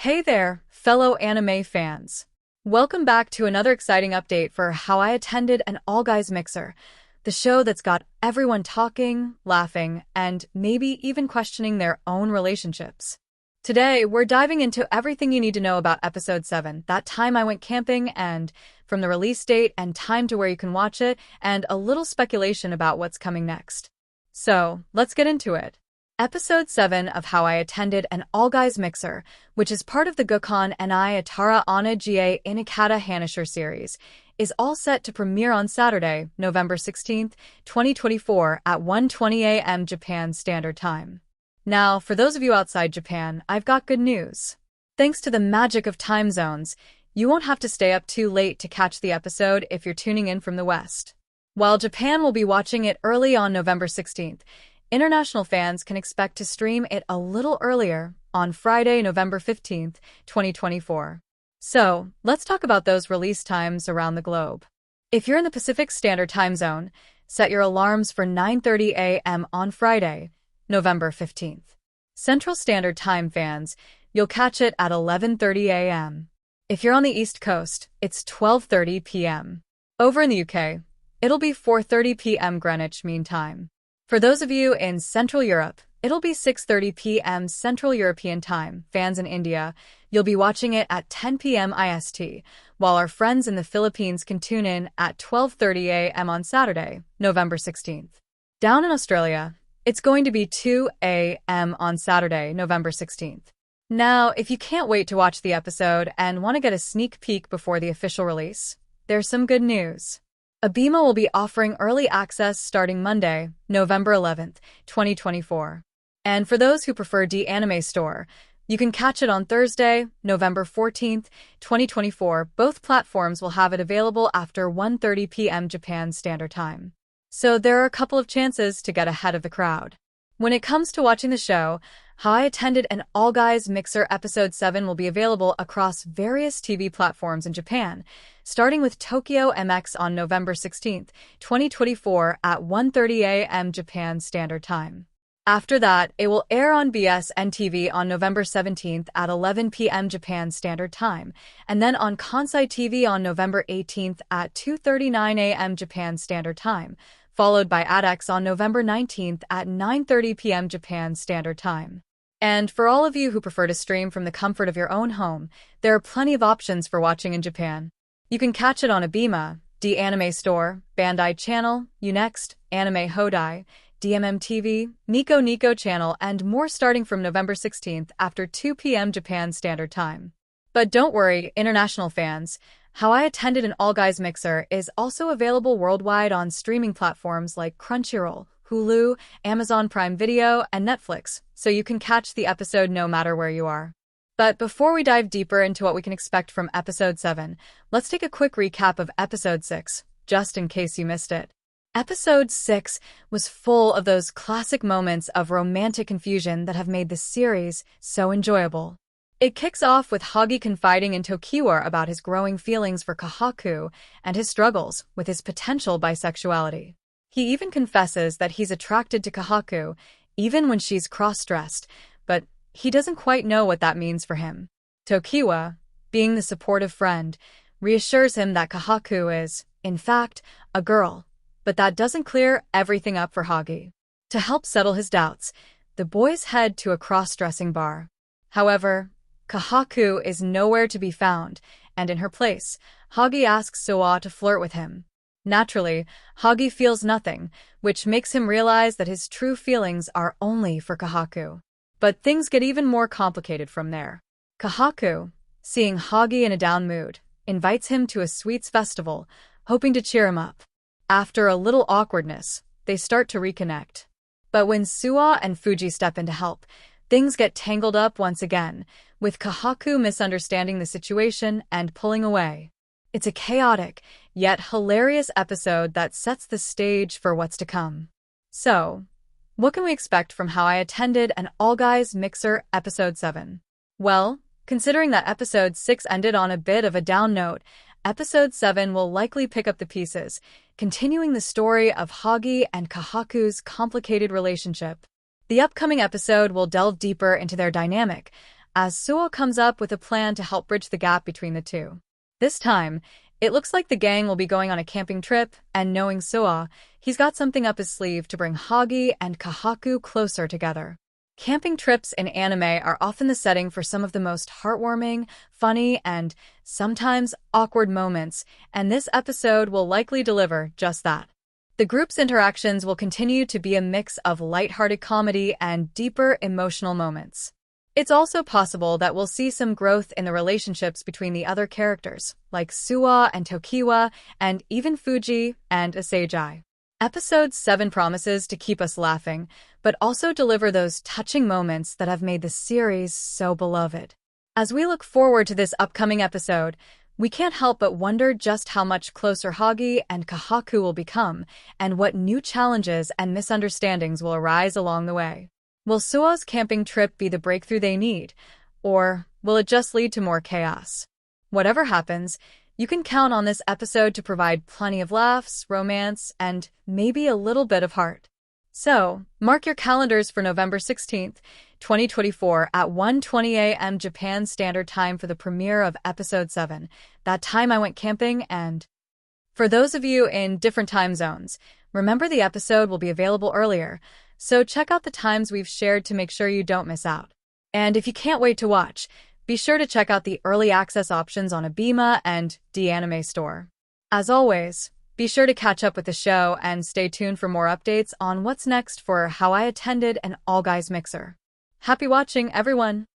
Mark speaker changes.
Speaker 1: Hey there, fellow anime fans. Welcome back to another exciting update for How I Attended an All Guys Mixer, the show that's got everyone talking, laughing, and maybe even questioning their own relationships. Today, we're diving into everything you need to know about Episode 7, that time I went camping, and from the release date and time to where you can watch it, and a little speculation about what's coming next. So, let's get into it. Episode 7 of How I Attended an All Guys Mixer, which is part of the Gukon Enai Atara Ana Ga Inakata Hanisher series, is all set to premiere on Saturday, November 16th, 2024 at 1:20 a.m. Japan Standard Time. Now, for those of you outside Japan, I've got good news. Thanks to the magic of time zones, you won't have to stay up too late to catch the episode if you're tuning in from the West. While Japan will be watching it early on November 16th, international fans can expect to stream it a little earlier, on Friday, November 15th, 2024. So, let's talk about those release times around the globe. If you're in the Pacific Standard Time Zone, set your alarms for 9:30 a.m. on Friday, November 15th. Central Standard Time fans, you'll catch it at 11:30 a.m. If you're on the East Coast, it's 12:30 p.m. Over in the UK, it'll be 4:30 p.m. Greenwich Mean Time. For those of you in Central Europe, it'll be 6:30 p.m. Central European Time. Fans in India, you'll be watching it at 10 p.m. IST, while our friends in the Philippines can tune in at 12:30 a.m. on Saturday, November 16th. Down in Australia, it's going to be 2 a.m. on Saturday, November 16th. Now, if you can't wait to watch the episode and want to get a sneak peek before the official release, there's some good news. Abema will be offering early access starting Monday, November 11th, 2024. And for those who prefer D-Anime Store, you can catch it on Thursday, November 14th, 2024. Both platforms will have it available after 1:30 p.m. Japan Standard Time. So there are a couple of chances to get ahead of the crowd. When it comes to watching the show, How I Attended an All Guys Mixer Episode 7 will be available across various TV platforms in Japan, starting with Tokyo MX on November 16th, 2024 at 1:30 a.m. Japan Standard Time. After that, it will air on BSN TV on November 17th at 11 p.m. Japan Standard Time, and then on Kansai TV on November 18th at 2:39 a.m. Japan Standard Time, followed by ADX on November 19th at 9:30 p.m. Japan Standard Time. And for all of you who prefer to stream from the comfort of your own home, there are plenty of options for watching in Japan. You can catch it on Abema, D-Anime Store, Bandai Channel, Unext, Anime Hodai, DMM TV, Nico Nico Channel, and more starting from November 16th after 2 p.m. Japan Standard Time. But don't worry, international fans, How I Attended an All Guys Mixer is also available worldwide on streaming platforms like Crunchyroll, Hulu, Amazon Prime Video, and Netflix, so you can catch the episode no matter where you are. But before we dive deeper into what we can expect from Episode 7, let's take a quick recap of Episode 6, just in case you missed it. Episode 6 was full of those classic moments of romantic confusion that have made the series so enjoyable. It kicks off with Hagi confiding in Tokiwa about his growing feelings for Kahaku and his struggles with his potential bisexuality. He even confesses that he's attracted to Kahaku, even when she's cross-dressed, but he doesn't quite know what that means for him. Tokiwa, being the supportive friend, reassures him that Kahaku is, in fact, a girl, but that doesn't clear everything up for Hagi. To help settle his doubts, the boys head to a cross-dressing bar. However, Kahaku is nowhere to be found, and in her place, Hagi asks Suwa to flirt with him. Naturally, Hagi feels nothing, which makes him realize that his true feelings are only for Kahaku. But things get even more complicated from there. Kahaku, seeing Hagi in a down mood, invites him to a sweets festival, hoping to cheer him up. After a little awkwardness, they start to reconnect. But when Suwa and Fuji step in to help, things get tangled up once again, with Kahaku misunderstanding the situation and pulling away. It's a chaotic, yet hilarious episode that sets the stage for what's to come. So, what can we expect from How I Attended an All Guys Mixer Episode 7? Well, considering that Episode 6 ended on a bit of a down note, Episode 7 will likely pick up the pieces, continuing the story of Hagi and Kahaku's complicated relationship. The upcoming episode will delve deeper into their dynamic, as Suo comes up with a plan to help bridge the gap between the two. This time, it looks like the gang will be going on a camping trip, and knowing Suo, he's got something up his sleeve to bring Hagi and Kahaku closer together. Camping trips in anime are often the setting for some of the most heartwarming, funny, and sometimes awkward moments, and this episode will likely deliver just that. The group's interactions will continue to be a mix of lighthearted comedy and deeper emotional moments. It's also possible that we'll see some growth in the relationships between the other characters, like Suwa and Tokiwa, and even Fuji and Asagi. Episode 7 promises to keep us laughing, but also deliver those touching moments that have made the series so beloved. As we look forward to this upcoming episode, we can't help but wonder just how much closer Hagi and Kahaku will become, and what new challenges and misunderstandings will arise along the way. Will Suo's camping trip be the breakthrough they need, or will it just lead to more chaos? Whatever happens, you can count on this episode to provide plenty of laughs, romance, and maybe a little bit of heart. So, mark your calendars for November 16th, 2024 at 1:20 a.m. Japan Standard Time for the premiere of Episode 7. That time I went camping, and for those of you in different time zones, remember the episode will be available earlier, so check out the times we've shared to make sure you don't miss out. And if you can't wait to watch, be sure to check out the early access options on Abema and DAnime Store. As always, be sure to catch up with the show and stay tuned for more updates on what's next for How I Attended an All Guys Mixer. Happy watching, everyone!